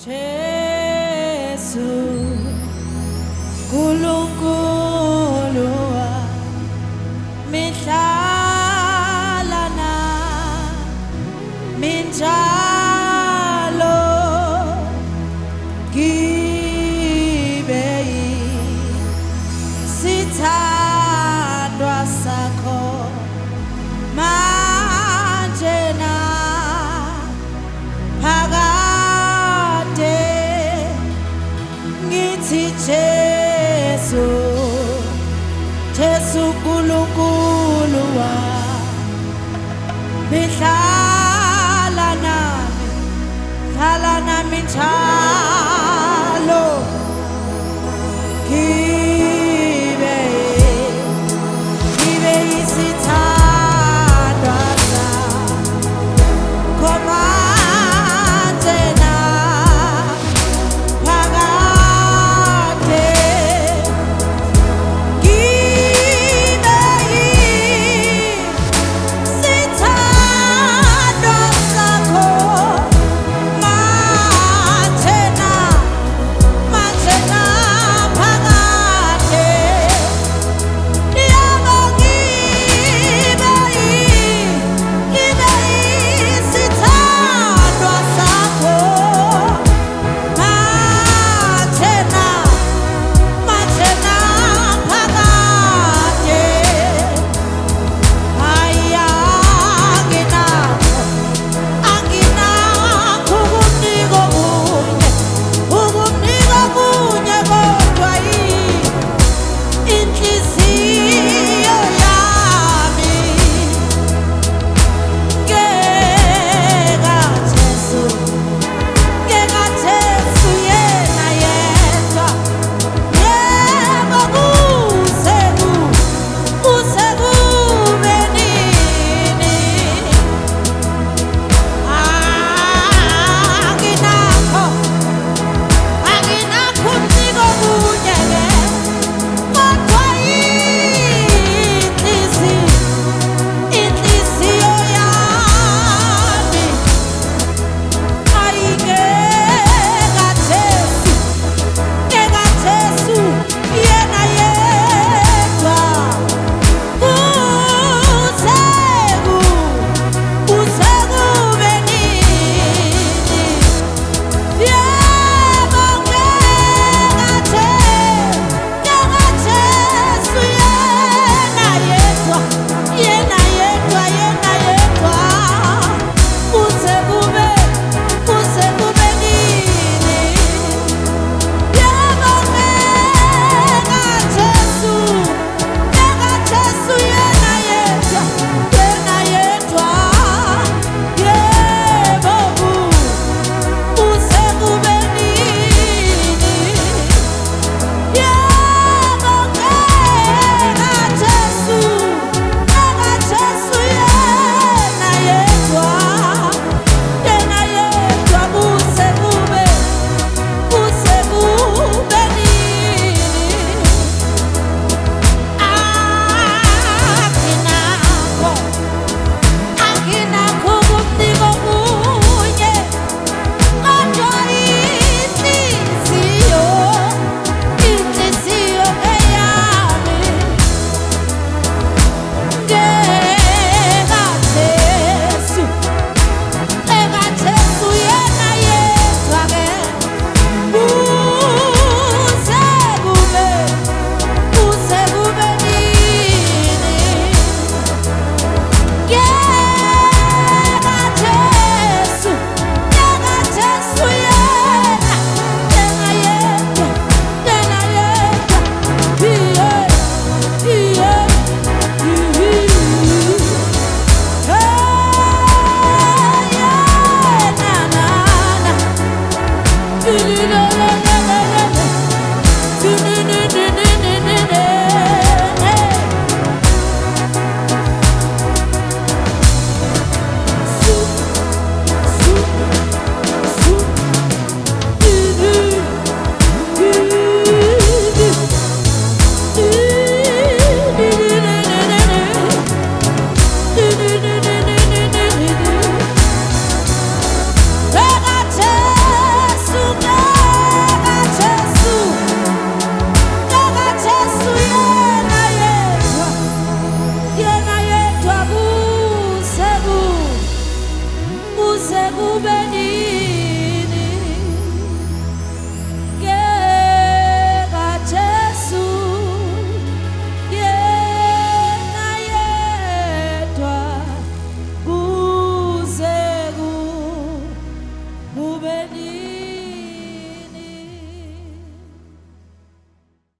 Jesu Nkulunkulu mihlala minjalo ngibe sithandwa sakho manje naphakade ngithi Jesu Nkulunkulu mihlala nami njalo ngibe isithandwa sakho manje naphakade ngibe isithandwa sakho manje naphakade yebo ngibe isithandwa sakho manje naphakade anginakho ukumnika kunye kodwa inhliziyo yami ngekaJesu yena yedwa yebo kusekube nini anginakho umniko kunye kodwa inhliziyo yami ngekaJesu yena yedwa kusekube nini yebo ngekaJesu yena yedwa kusekube nini yebo ngekaJesu yena yedwa yebo kusekube nini yebo ngekaJesu yena yedwa kusekube nini anginakho ukumnika kunye kodwa inhliziyo eyami ngekaJesu yena yedwa-ke kusekube nini ngekaJesu yena yedwa na